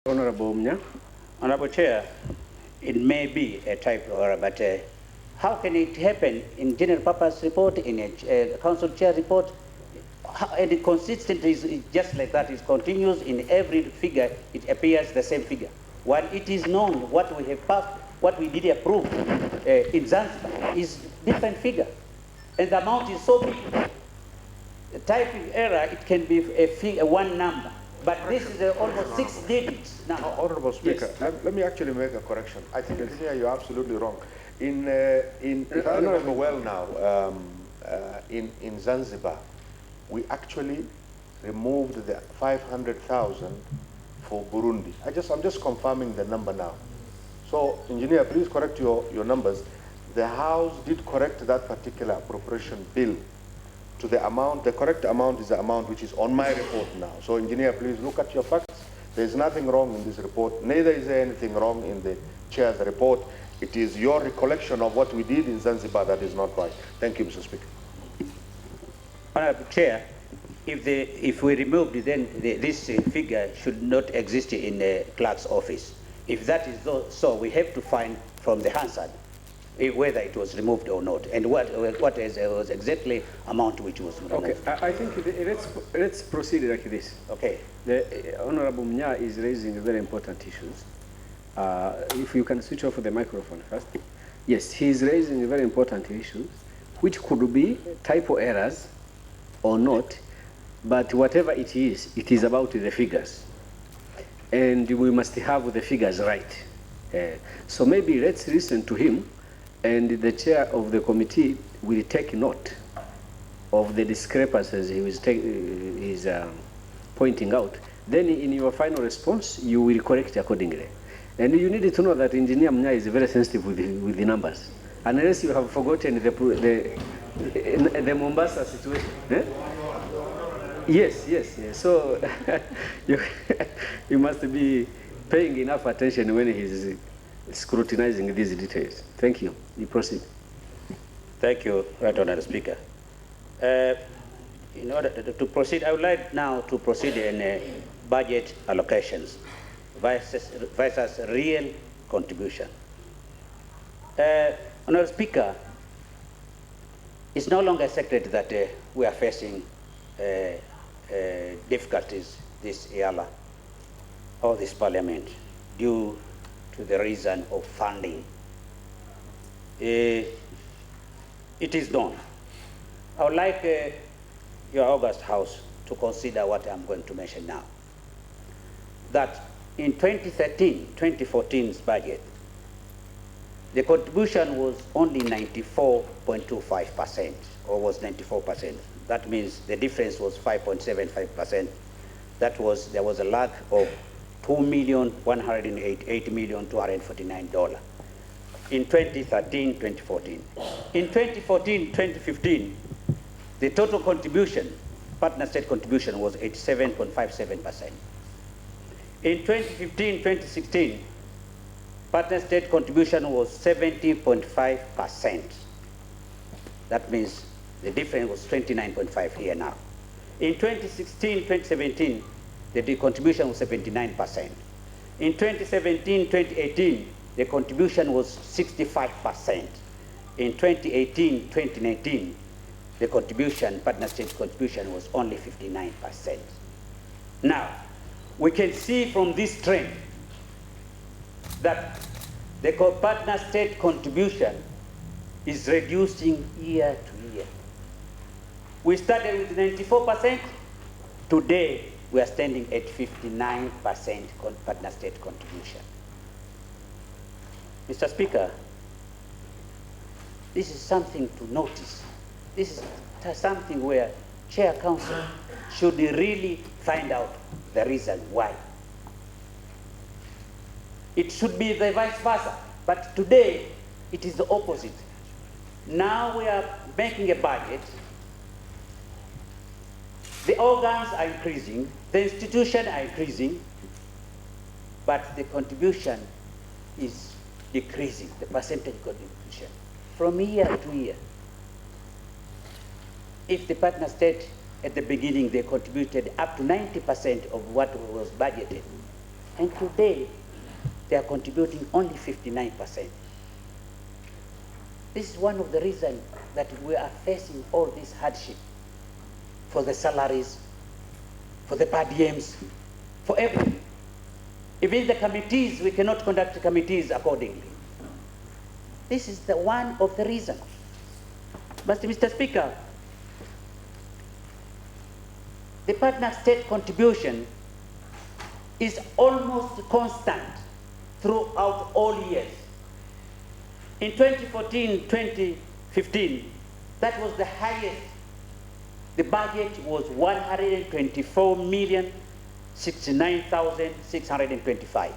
Honorable Mnya. Honorable Chair, it may be a typo error, but how can it happen in general purpose report, in a council chair report, and it consistently is just like that, it continues in every figure, it appears the same figure. While it is known what we have passed, what we did approve in Zanzibar is different figure. And the amount is so big. The typing error, it can be a one number. But this is almost 6 digits now. Honorable Speaker, yes. let me actually make a correction. I think, Engineer, you're absolutely wrong. If I remember well now, in Zanzibar, we actually removed the 500,000 for Burundi. I'm just confirming the number now. So, Engineer, please correct your numbers. The House did correct that particular appropriation bill to the amount. The correct amount is the amount which is on my report now. So, Engineer, please look at your facts. There's nothing wrong in this report. Neither is there anything wrong in the Chair's report. It is your recollection of what we did in Zanzibar that is not right. Thank you, Mr. Speaker. Honorable Chair, if we removed, then this figure should not exist in the clerk's office. If that is so, we have to find from the Hansard whether it was removed or not, and what was exactly amount which was removed. Okay, I think let's proceed like this. Okay. The Honorable Mnya is raising very important issues. If you can switch off the microphone first. Yes, he is raising very important issues, which could be typo errors or not, but whatever it is about the figures. And we must have the figures right. So maybe let's listen to him, and the chair of the committee will take note of the discrepancies he is pointing out. Then in your final response, you will correct accordingly. And you need to know that Engineer Mnya is very sensitive with the numbers. Unless you have forgotten the Mombasa situation. Eh? Yes. So you must be paying enough attention when he's scrutinizing these details. Thank you. You proceed. Thank you, Right Honourable Speaker. In order to proceed, I would like now to proceed in budget allocations versus real contribution. Honourable Speaker, it's no longer a secret that we are facing difficulties this Eala or this Parliament due to the reason of funding. It is known. I would like your August House to consider what I'm going to mention now. That in 2013-2014's budget, the contribution was only 94.25%, or was 94%. That means the difference was 5.75%. There was a lag of $2,188,249 in 2013-2014. In 2014-2015, the total contribution, partner state contribution, was 87.57%. In 2015-2016, partner state contribution was 70.5%. That means the difference was 29.5 here now. In 2016-2017, the contribution was 79%. In 2017-2018, the contribution was 65%. In 2018-2019, the contribution, partner state contribution, was only 59%. Now, we can see from this trend that the partner state contribution is reducing year to year. We started with 94%. Today, we are standing at 59% partner state contribution. Mr. Speaker, this is something to notice. This is something where Chair Council should really find out the reason why. It should be the vice versa, but today it is the opposite. Now we are making a budget. The organs are increasing, the institutions are increasing, but the contribution is decreasing, the percentage contribution, from year to year. If the partner state at the beginning they contributed up to 90% of what was budgeted, And today, they are contributing only 59%. This is one of the reasons that we are facing all this hardship for the salaries, for the per diems, for everything. Even the committees, we cannot conduct committees accordingly. This is the one of the reasons. But Mr. Speaker, the partner state contribution is almost constant throughout all years. In 2014-2015, that was the highest. The budget was 124,069,625.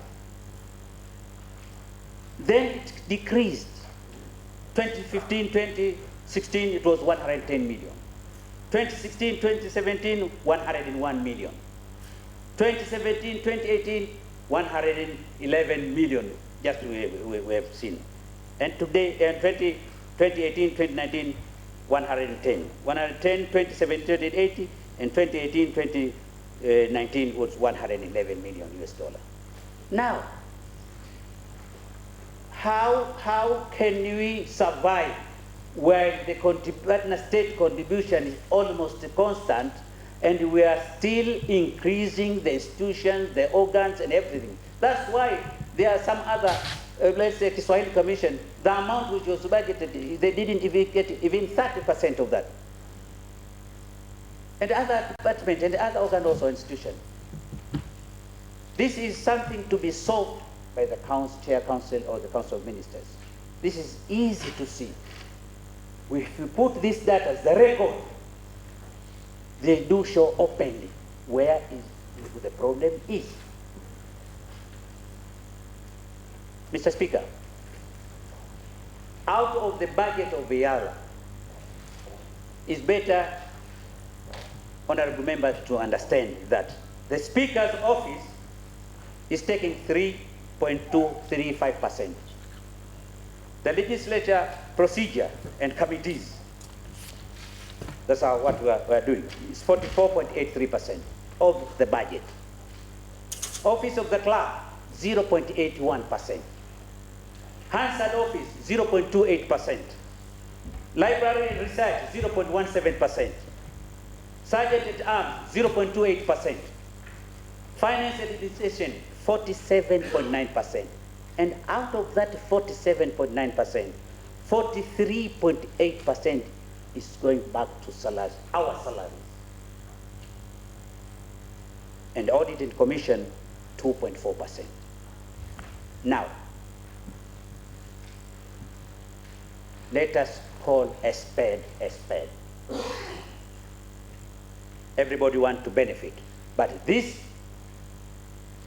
Then it decreased. 2015-2016, it was 110 million. 2016-2017, 101 million. 2017-2018, 111 million, just we have seen. And today, 2018-2019, 110. 110, 2017-2018, and 2018-2019 was 111 million US dollar. Now, how can we survive where the partner state contribution is almost constant and we are still increasing the institutions, the organs, and everything? That's why there are some other, let's say, Kiswahili Commission, the amount which was budgeted, they didn't even get even 30% of that. And other departments and other organs also institutions. This is something to be solved by the Chair Council or the Council of Ministers. This is easy to see. If you put this data as the record, they do show openly where the problem is. Mr. Speaker, out of the budget of Eala, it's better, honorable members, to understand that the Speaker's office is taking 3.235%. The legislature procedure and committees, that's what we are doing, is 44.83% of the budget. Office of the clerk, 0.81%. Hansard office, 0.28%. Library and research, 0.17%. Sergeant at arms, 0.28%. Finance and administration, 47.9%. And out of that 47.9%, 43.8% is going back to salaries, our salaries. And audit and commission, 2.4%. Now, let us call a spade a spade. Everybody wants to benefit, but this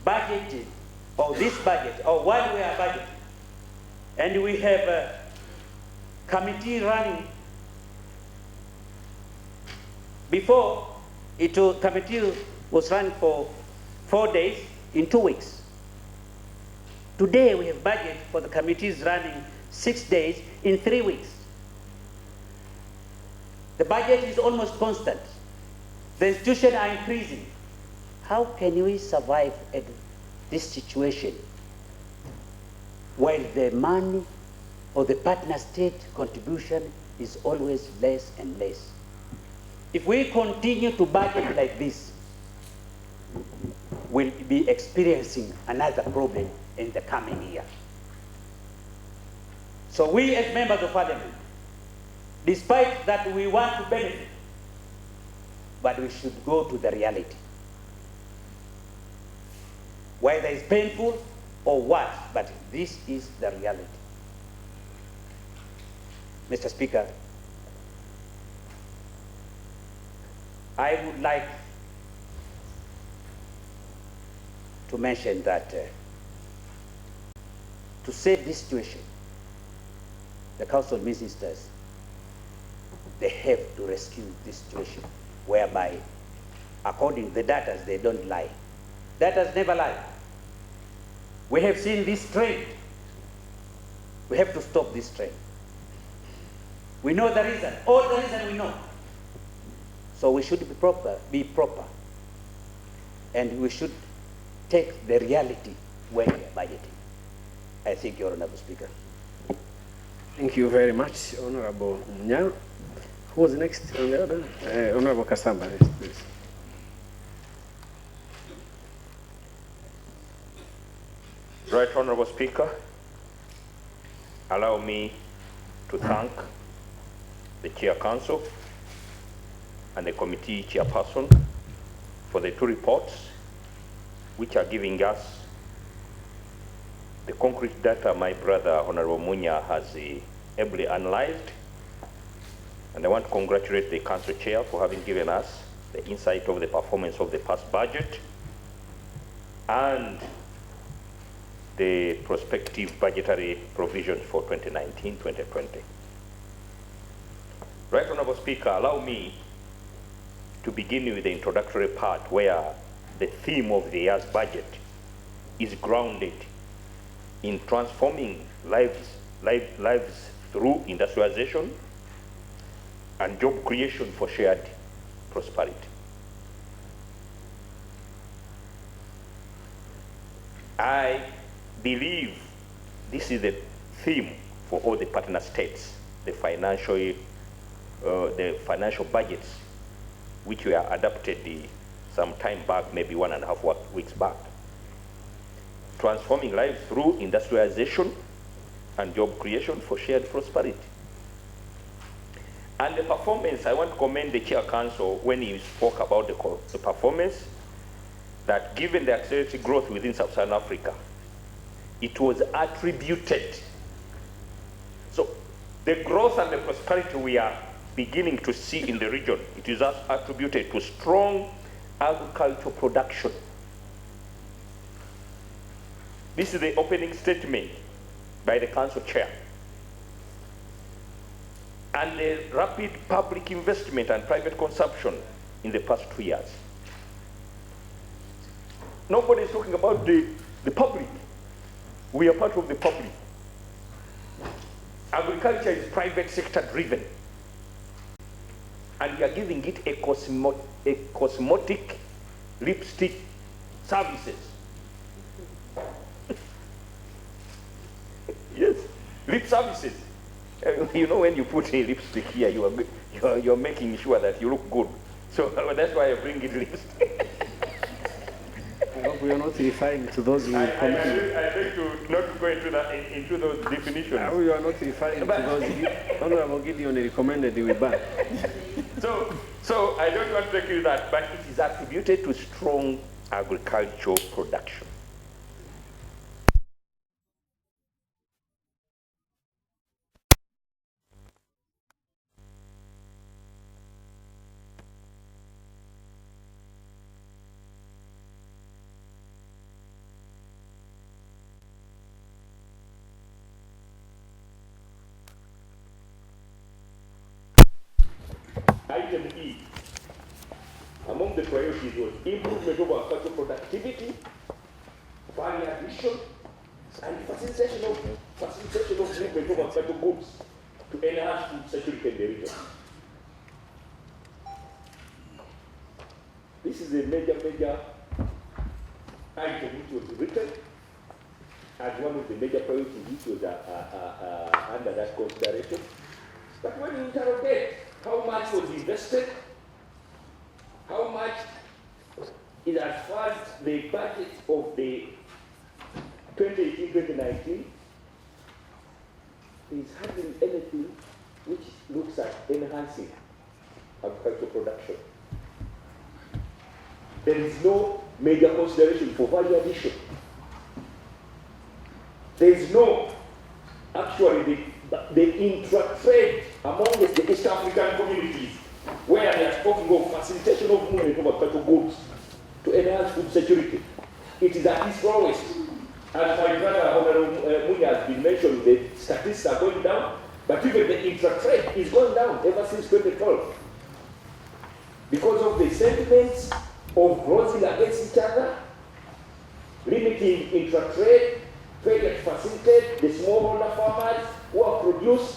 budget, or this budget, or while we are budgeting, and we have a committee running. Before, committee was running for 4 days in 2 weeks. Today we have budget for the committees running 6 days in 3 weeks. The budget is almost constant. The institutions are increasing. How can we survive at this situation while the money or the partner state contribution is always less and less? If we continue to budget like this, we'll be experiencing another problem in the coming year. So we as members of parliament, despite that we want to benefit, but we should go to the reality. Whether it's painful or what, but this is the reality. Mr. Speaker, I would like to mention that to save this situation, the Council of Ministers, they have to rescue this situation whereby, according to the data, they don't lie. Data never lie. We have seen this trend. We have to stop this trend. We know the reason. All the reason we know. So we should be proper. And we should take the reality when we are budgeting. I thank you, Honorable Speaker. Thank you very much, Honorable Munya. Who was next on the other? Honorable Kasamba, yes, please. Right Honorable Speaker, allow me to thank the Chair Council and the committee chairperson for the two reports which are giving us the concrete data my brother Honorable Munya has ably analyzed. And I want to congratulate the Council Chair for having given us the insight of the performance of the past budget and the prospective budgetary provisions for 2019-2020. Right Honorable Speaker, allow me to begin with the introductory part where the theme of the year's budget is grounded in transforming lives through industrialization and job creation for shared prosperity. I believe this is the theme for all the partner states, the financial budgets which were adopted some time back, maybe 1.5 weeks back. Transforming lives through industrialization and job creation for shared prosperity. And the performance, I want to commend the Chair Council when he spoke about the performance, that given the accelerated growth within Sub-Saharan Africa, it was attributed. So the growth and the prosperity we are beginning to see in the region, it is attributed to strong agricultural production. This is the opening statement by the Council Chair. And the rapid public investment and private consumption in the past 2 years. Nobody is talking about the public. We are part of the public. Agriculture is private sector driven. And we are giving it a cosmetic lipstick services. Yes, lip services. You know, when you put a lipstick here, you're making sure that you look good. So that's why I bring it lipstick. I hope we are not referring to those who commented. I think to not go into those definitions. I hope you are not referring to those. Honorable Gideon recommended we ban. So I don't want to take you that, but it is attributed to strong agricultural production. Item E, among the priorities was improvement of agricultural productivity, value addition, and facilitation of movement of agricultural goods to enhance food security in the region. This is a major item which was written as one of the major priorities which was under that consideration. But when you interrogate how much was invested, how much is as far as the budget of the 2018-2019, there is hardly anything which looks at enhancing agricultural production. There is no major consideration for value addition. There is no, actually, the intra-trade amongst the East African communities, where they are talking of facilitation of movement of agricultural goods to enhance food security. It is at its lowest. As my brother Honorable Munya has been mentioned, the statistics are going down, but even the intra-trade is going down ever since 2012. Because of the sentiments of growing against each other, limiting intra-trade, failure to facilitate the smallholder farmers who have produced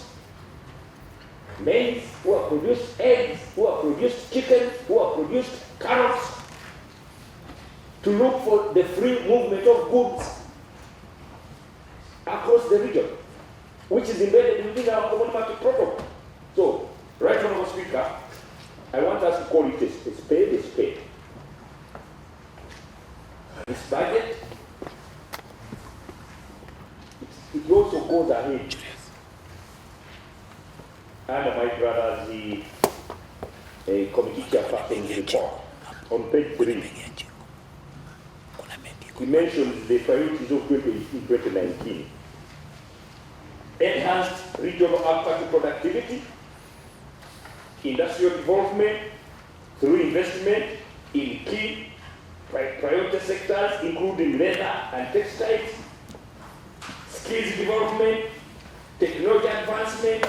maize, who have produced eggs, who have produced chicken, who have produced carrots. to look for the free movement of goods across the region, which is embedded within our common market protocol. So, Right Honourable Speaker, I want us to call it a spade a spade. This budget, it also goes ahead under my brother's committee chairperson's report on page 3. He mentions the priorities of 2018-2019. Enhanced regional agricultural productivity, industrial development through investment in key priority sectors, including leather and textiles, skills development, technology advancement,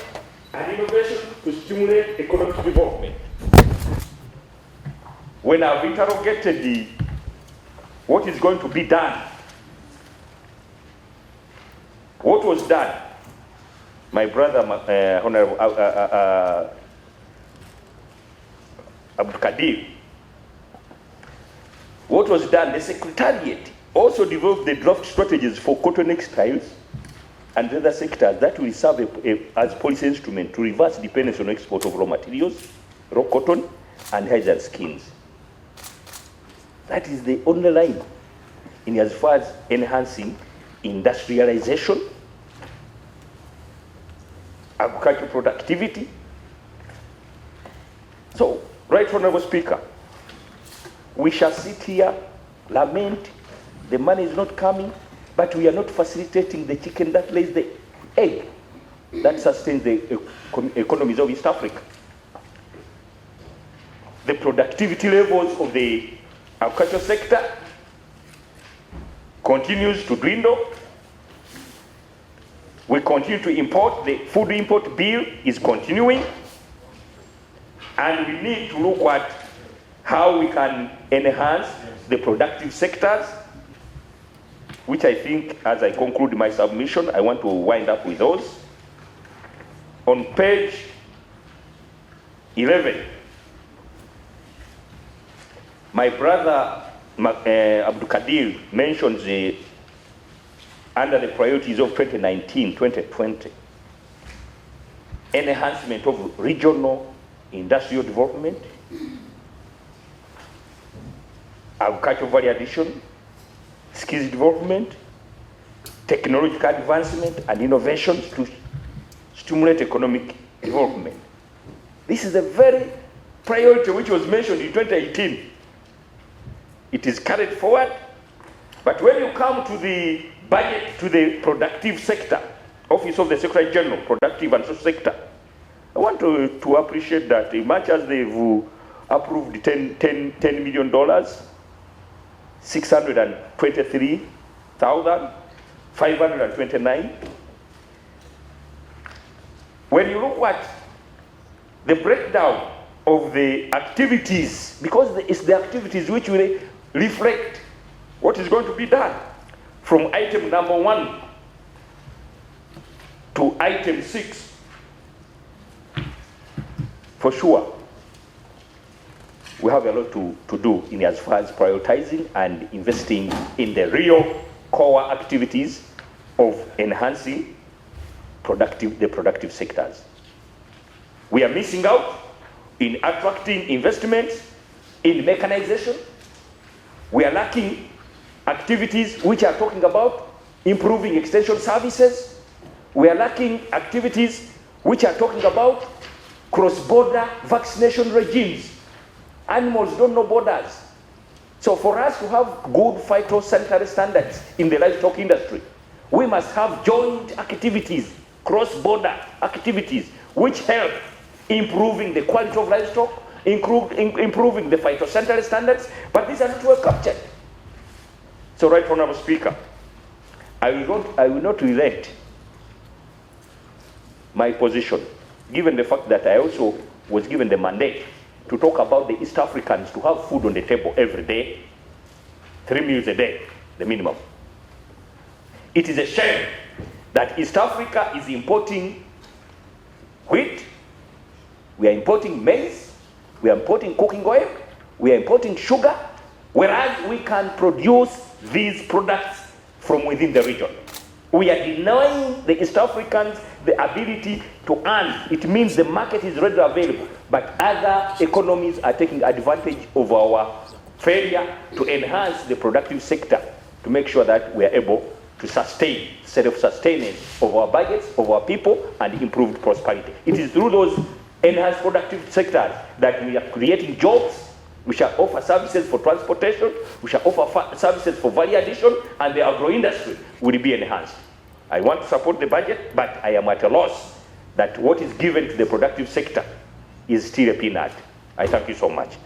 and innovation to stimulate economic development. When I've interrogated what is going to be done, what was done, my brother, Honorable Abdul Kadir, what was done, the Secretariat also developed the draft strategies for cotton textiles and other sectors that will serve as policy instrument to reverse dependence on export of raw materials, raw cotton, and hazard skins. That is the only line in as far as enhancing industrialization, agricultural productivity. So, Right Honourable Speaker, we shall sit here, lament, the money is not coming, but we are not facilitating the chicken that lays the egg that sustains the economies of East Africa. The productivity levels of the agricultural sector continues to dwindle. We continue to import, the food import bill is continuing, and we need to look at how we can enhance the productive sectors, which I think, as I conclude my submission, I want to wind up with those. On page 11, my brother Abdul Kadir mentions under the priorities of 2019-2020, enhancement of regional industrial development, agricultural value addition, skills development, technological advancement, and innovations to stimulate economic development. This is a very priority which was mentioned in 2018. It is carried forward, but when you come to the budget, to the productive sector, Office of the Secretary General, productive and social sector, I want to appreciate that much as they've approved $10 million, 623,529. When you look at the breakdown of the activities, because it's the activities which will reflect what is going to be done, from item number 1 to item 6, for sure, we have a lot to do in as far as prioritizing and investing in the real core activities of enhancing the productive sectors. We are missing out in attracting investments in mechanization. We are lacking activities which are talking about improving extension services. We are lacking activities which are talking about cross-border vaccination regimes. Animals don't know borders. So for us to have good phytosanitary standards in the livestock industry, we must have joint activities, cross-border activities, which help improving the quality of livestock, improving the phytosanitary standards, but these are not well captured. So, Right Honourable Speaker, I will not relent my position, given the fact that I also was given the mandate to talk about the East Africans to have food on the table every day, 3 meals a day, the minimum. It is a shame that East Africa is importing wheat, we are importing maize, we are importing cooking oil, we are importing sugar, whereas we can produce these products from within the region. We are denying the East Africans the ability to earn. It means the market is readily available, but other economies are taking advantage of our failure to enhance the productive sector to make sure that we are able to sustain, self-sustaining of our budgets, of our people, and improved prosperity. It is through those enhanced productive sectors that we are creating jobs. We shall offer services for transportation, we shall offer services for value addition, and the agro-industry will be enhanced. I want to support the budget, but I am at a loss that what is given to the productive sector is still a peanut. I thank you so much.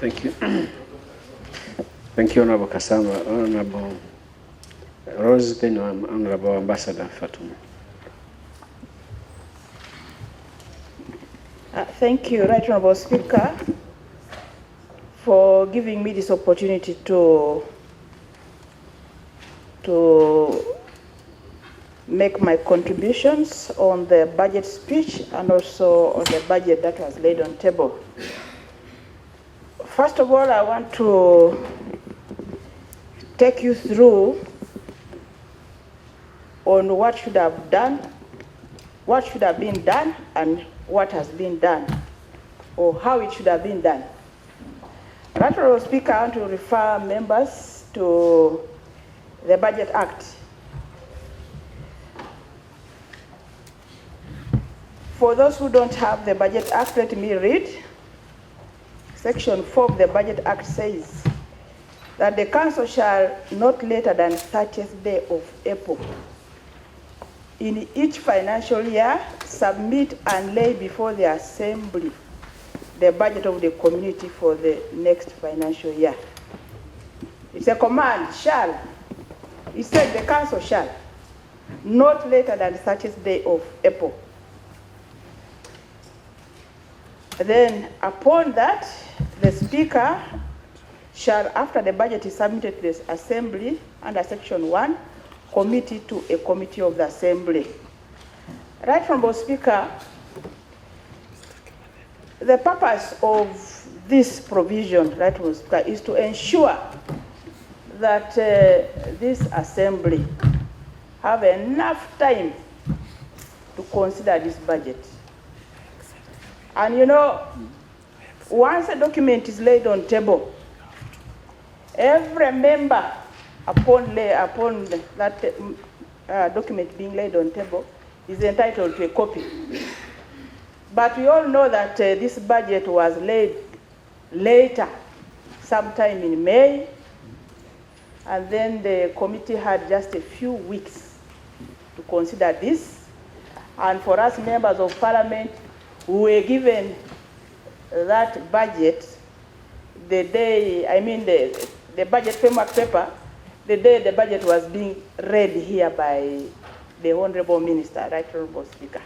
Thank you. Thank you, Honorable Kasamba. Honorable Rose, then Honorable Ambassador Fatuma. Thank you, Right Honorable Speaker, for giving me this opportunity to make my contributions on the budget speech and also on the budget that was laid on table. First of all, I want to take you through on what should have done, what should have been done, and what has been done, or how it should have been done. Right Honorable Speaker, I want to refer members to the Budget Act. For those who don't have the Budget Act, let me read. Section 4 of the Budget Act says that the Council shall not later than 30th day of April in each financial year submit and lay before the Assembly the budget of the community for the next financial year. It's a command, shall. It said the Council shall, not later than the 30th day of April. Then upon that, the Speaker shall, after the budget is submitted to the Assembly under Section 1, commit it to a committee of the Assembly. Right Honorable Speaker, the purpose of this provision, Right Honorable Speaker, is to ensure that this Assembly have enough time to consider this budget. And you know, once a document is laid on table, every member, upon that document being laid on table, is entitled to a copy. But we all know that this budget was laid later, sometime in May, and then the committee had just a few weeks to consider this. And for us members of Parliament, we were given that budget the day, the budget framework paper, the day the budget was being read here by the Honorable Minister, Right Honorable Speaker.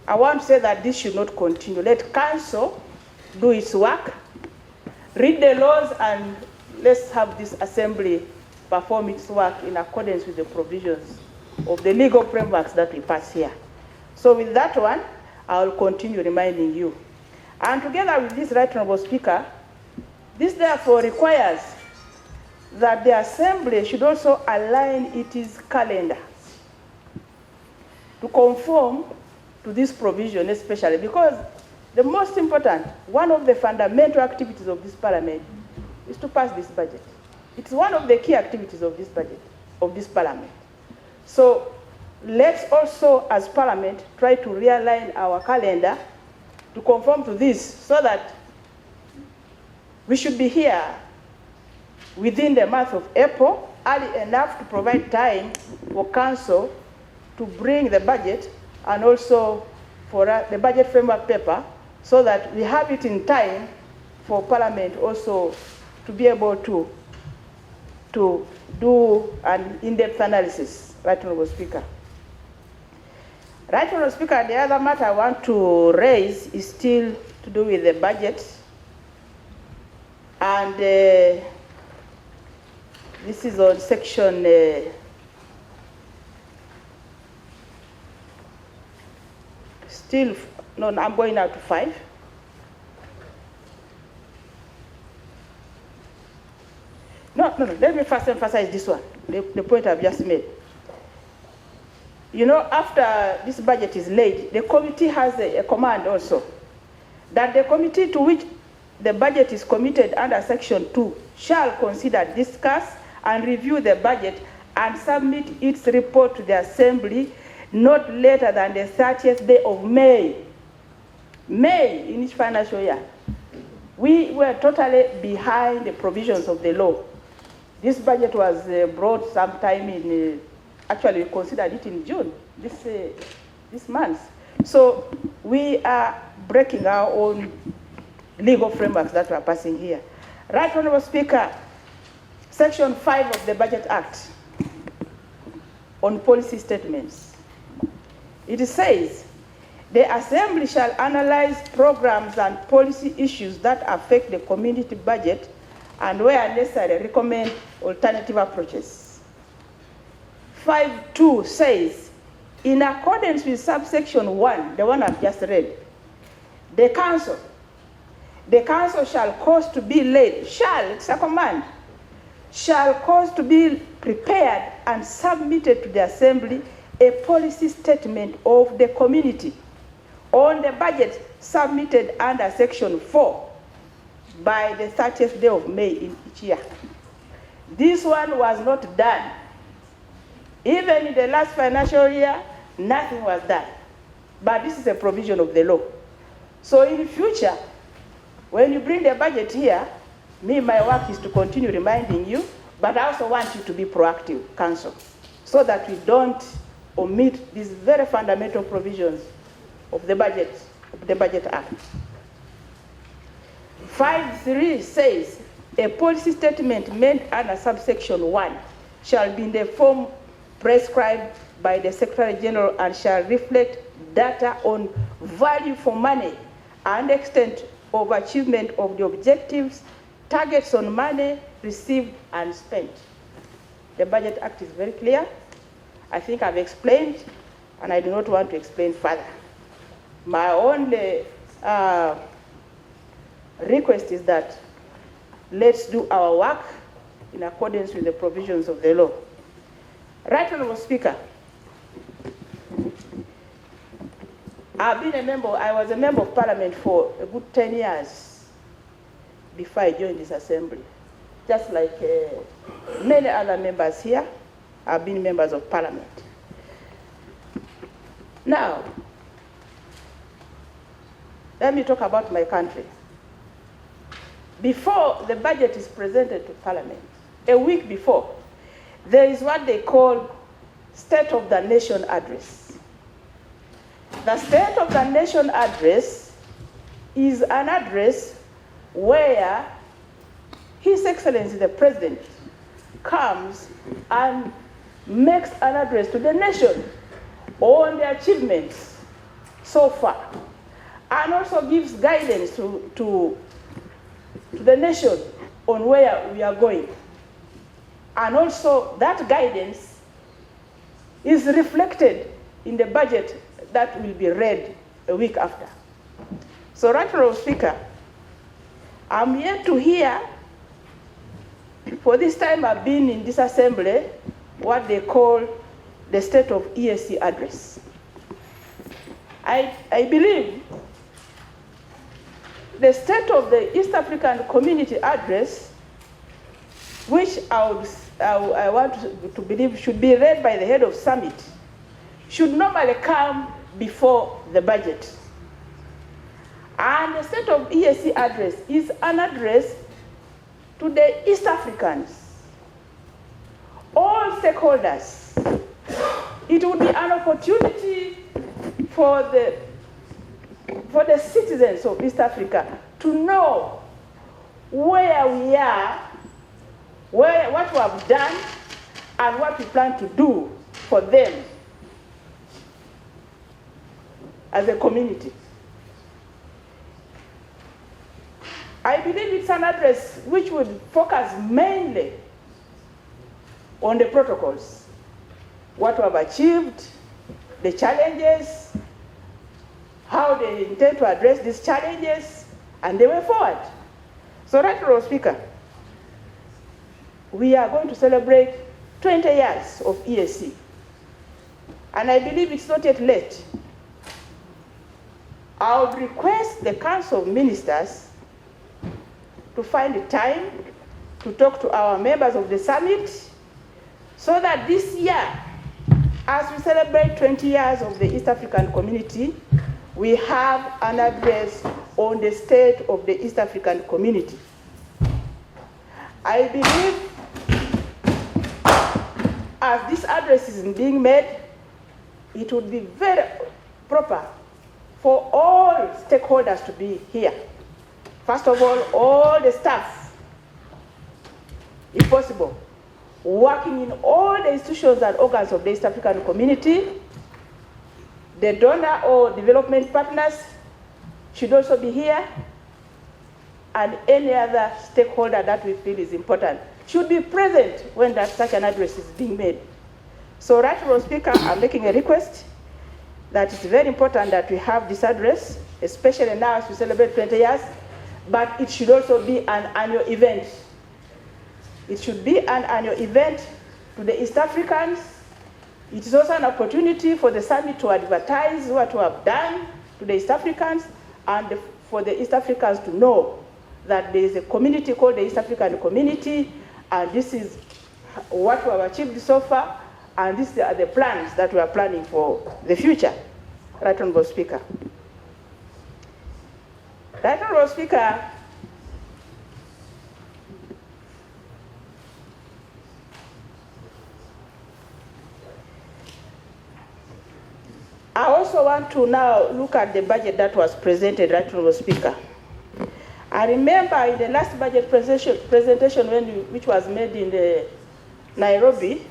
I want to say that this should not continue. Let Council do its work, read the laws, and let's have this Assembly perform its work in accordance with the provisions of the legal frameworks that we pass here. So with that one, I will continue reminding you. And together with this, Right Honorable Speaker, this therefore requires that the Assembly should also align its calendar to conform to this provision, especially because the most important, one of the fundamental activities of this Parliament is to pass this budget. It's one of the key activities of this budget, of this Parliament. So let's also, as Parliament, try to realign our calendar to conform to this so that we should be here within the month of April, early enough to provide time for Council to bring the budget and also for the budget framework paper so that we have it in time for Parliament also to be able to do an in-depth analysis, Right Honorable Speaker. Right Honorable Speaker, the other matter I want to raise is still to do with the budget. And this is on section I'm going now to 5. let me first emphasize this one, the point I've just made. You know, after this budget is laid, the committee has a command also, that the committee to which the budget is committed under Section 2 shall consider, discuss, and review the budget and submit its report to the Assembly not later than the 30th day of May. May in each financial year. We were totally behind the provisions of the law. This budget was brought sometime in, actually we considered it in June, this month. So we are breaking our own legal frameworks that we are passing here. Right, Honorable Speaker, Section 5 of the Budget Act on policy statements. It says, the Assembly shall analyze programs and policy issues that affect the community budget and where necessary recommend alternative approaches. 5.2 says, in accordance with subsection 1, the one I've just read, the council shall cause to be laid, shall, it's a command, shall cause to be prepared and submitted to the Assembly a policy statement of the community on the budget submitted under Section 4 by the 30th day of May in each year. This one was not done. Even in the last financial year, nothing was done. But this is a provision of the law. So in the future, when you bring the budget here, my work is to continue reminding you, but I also want you to be proactive, Council, so that we don't omit these very fundamental provisions of the Budget Act. 5.3 says, a policy statement made under subsection 1 shall be in the form prescribed by the Secretary General and shall reflect data on value for money and extent of achievement of the objectives, targets on money received and spent. The Budget Act is very clear. I think I've explained, and I do not want to explain further. My only request is that let's do our work in accordance with the provisions of the law. Right, Honorable Speaker, I was a member of Parliament for a good 10 years before I joined this Assembly. Just like many other members here, I've been members of Parliament. Now, let me talk about my country. Before the budget is presented to Parliament, a week before, there is what they call State of the Nation Address. The State of the Nation Address is an address where His Excellency the President comes and makes an address to the nation on the achievements so far, and also gives guidance to the nation on where we are going. And also that guidance is reflected in the budget that will be read a week after. So, Right Honourable Speaker, I'm yet to hear, for this time I've been in this Assembly, what they call the State of EAC Address. I believe the State of the East African Community Address, which I want to believe should be read by the head of summit, should normally come before the budget. And the State of EAC Address is an address to the East Africans, all stakeholders. It would be an opportunity for the citizens of East Africa to know where we are, what we have done, and what we plan to do for them as a community. I believe it's an address which would focus mainly on the protocols, what we have achieved, the challenges, how they intend to address these challenges, and the way forward. So, Right Honourable Speaker, we are going to celebrate 20 years of EAC. And I believe it's not yet late. I would request the Council of Ministers to find the time to talk to our members of the summit so that this year, as we celebrate 20 years of the East African community, we have an address on the state of the East African community. I believe as this address is being made, it would be very proper for all stakeholders to be here. First of all the staff, if possible, working in all the institutions and organs of the East African community. The donor or development partners should also be here, and any other stakeholder that we feel is important should be present when such an address is being made. So, Right Honourable Speaker, I'm making a request that it's very important that we have this address, especially now as we celebrate 20 years, but it should also be an annual event. It should be an annual event to the East Africans. It is also an opportunity for the summit to advertise what we have done to the East Africans and for the East Africans to know that there is a community called the East African Community, and this is what we have achieved so far, and these are the plans that we are planning for the future. Right Honourable Speaker. Right Honourable Speaker, I also want to now look at the budget that was presented, Right Honourable Speaker. I remember in the last budget presentation which was made in Nairobi,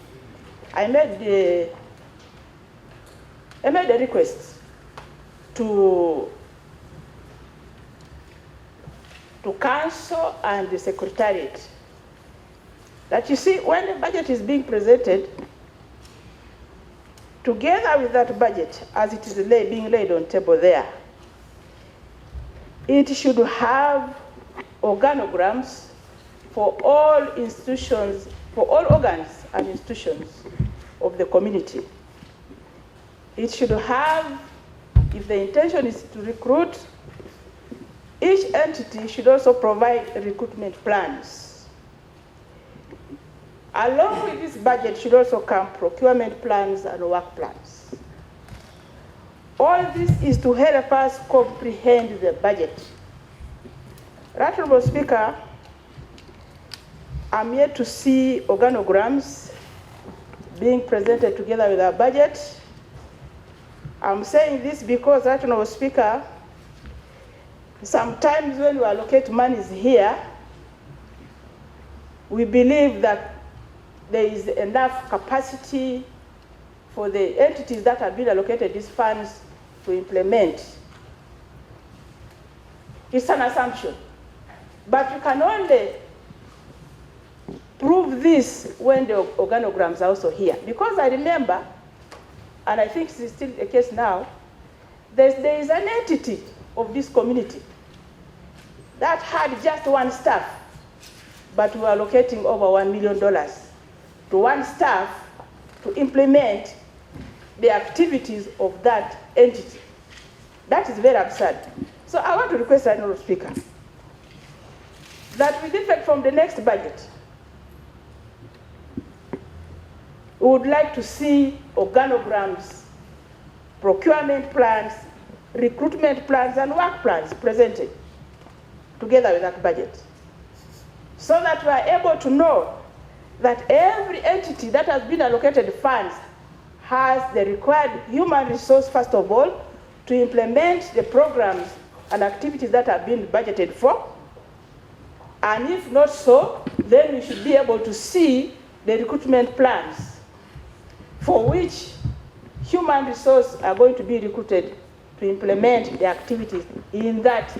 I made a request to Council and the Secretariat that, you see, when the budget is being presented, together with that budget, as it is being laid on table there, it should have organograms for all institutions, for all organs and institutions of the community. It should have, if the intention is to recruit, each entity should also provide recruitment plans. Along with this budget should also come procurement plans and work plans. All this is to help us comprehend the budget. Right Honourable Speaker, I'm yet to see organograms being presented together with our budget. I'm saying this because, Right Honourable Speaker, sometimes when we allocate monies here, we believe that there is enough capacity for the entities that have been allocated these funds to implement. It's an assumption. But you can only prove this when the organograms are also here. Because I remember, and I think this is still the case now, there is an entity of this community that had just one staff, but we are allocating over $1 million to one staff to implement the activities of that entity. That is very absurd. So I want to request the Honourable Speaker that with effect from the next budget, we would like to see organograms, procurement plans, recruitment plans, and work plans presented together with that budget, so that we are able to know that every entity that has been allocated funds has the required human resource, first of all, to implement the programs and activities that have been budgeted for. And if not so, then we should be able to see the recruitment plans for which human resources are going to be recruited to implement the activities in that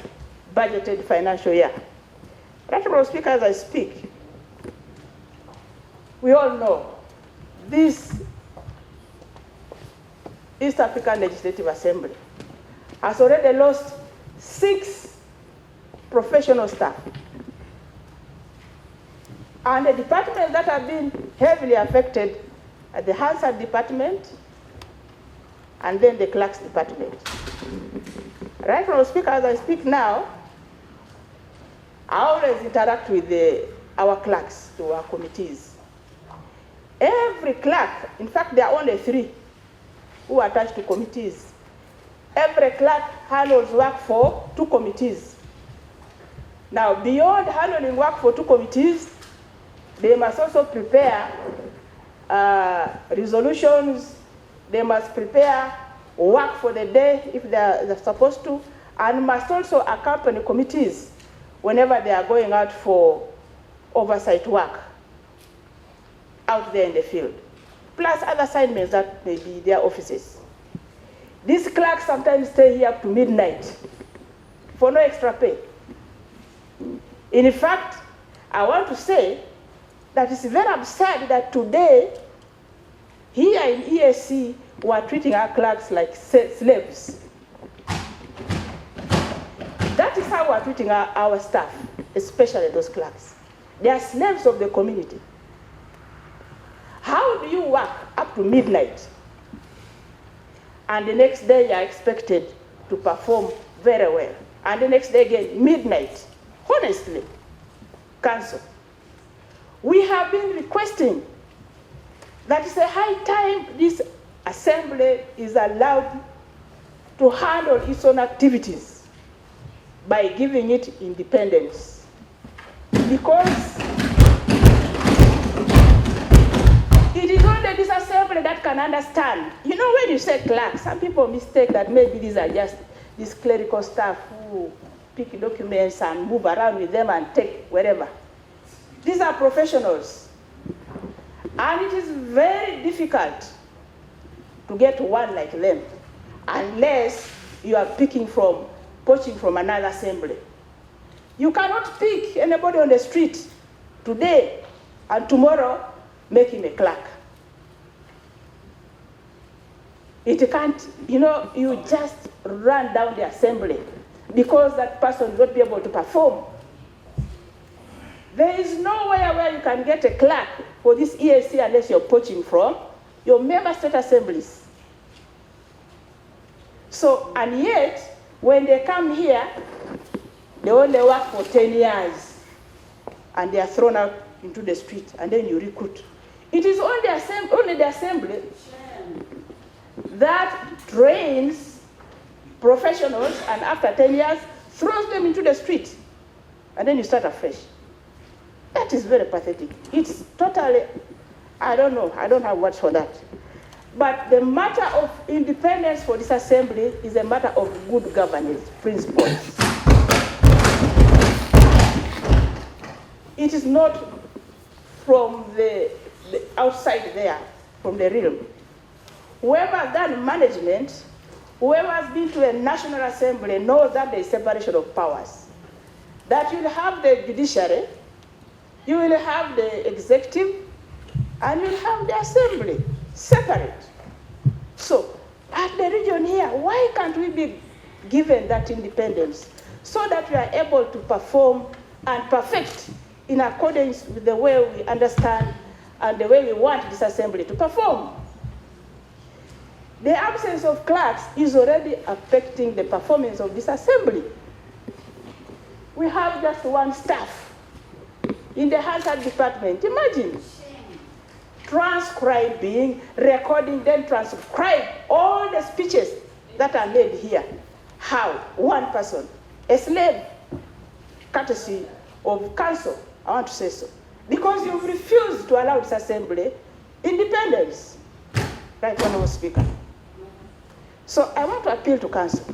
budgeted financial year. Right Honourable Speaker, as I speak, we all know this East African Legislative Assembly has already lost 6 professional staff. And the departments that have been heavily affected are the Hansard department and then the clerks department. Right from Speaker, as I speak now, I always interact with our clerks to our committees. Every clerk, in fact, there are only 3 who are attached to committees. Every clerk handles work for 2 committees. Now, beyond handling work for 2 committees, they must also prepare resolutions. They must prepare work for the day if they're supposed to, and must also accompany committees whenever they are going out for oversight work out there in the field, plus other assignments that may be their offices. These clerks sometimes stay here up to midnight for no extra pay. In fact, I want to say that it's very absurd that today, here in EAC, we are treating our clerks like slaves. That is how we are treating our staff, especially those clerks. They are slaves of the community. How do you work up to midnight and the next day you are expected to perform very well, and the next day again, midnight? Honestly, Council, we have been requesting that it's a high time this assembly is allowed to handle its own activities by giving it independence. Because it is only this assembly that can understand. You know, when you say clerks, some people mistake that maybe these are just these clerical staff who pick documents and move around with them and take wherever. These are professionals. And it is very difficult to get one like them unless you are poaching from another assembly. You cannot pick anybody on the street today and tomorrow make him a clerk. It can't, you just run down the assembly because that person will not be able to perform. There is nowhere where you can get a clerk for this EAC unless you're poaching from your member state assemblies. So, and yet, when they come here, they only work for 10 years and they are thrown out into the street, and then you recruit. It is only the assembly that trains professionals and after 10 years throws them into the street, and then you start afresh. That is very pathetic. It's totally, I don't know, I don't have words for that. But the matter of independence for this assembly is a matter of good governance principles. It is not from the outside there, from the realm. Whoever has done management, whoever has been to a national assembly knows that there is separation of powers. That you will have the judiciary, you will have the executive, and you will have the assembly separate. So, at the region here, why can't we be given that independence so that we are able to perform and perfect in accordance with the way we understand and the way we want this assembly to perform? The absence of clerks is already affecting the performance of this assembly. We have just one staff in the Hansard department. Imagine transcribing, recording, then transcribe all the speeches that are made here. How? One person, a slave, courtesy of council, I want to say so. Because you've refused to allow this assembly independence. Right, Honourable Speaker. So I want to appeal to council.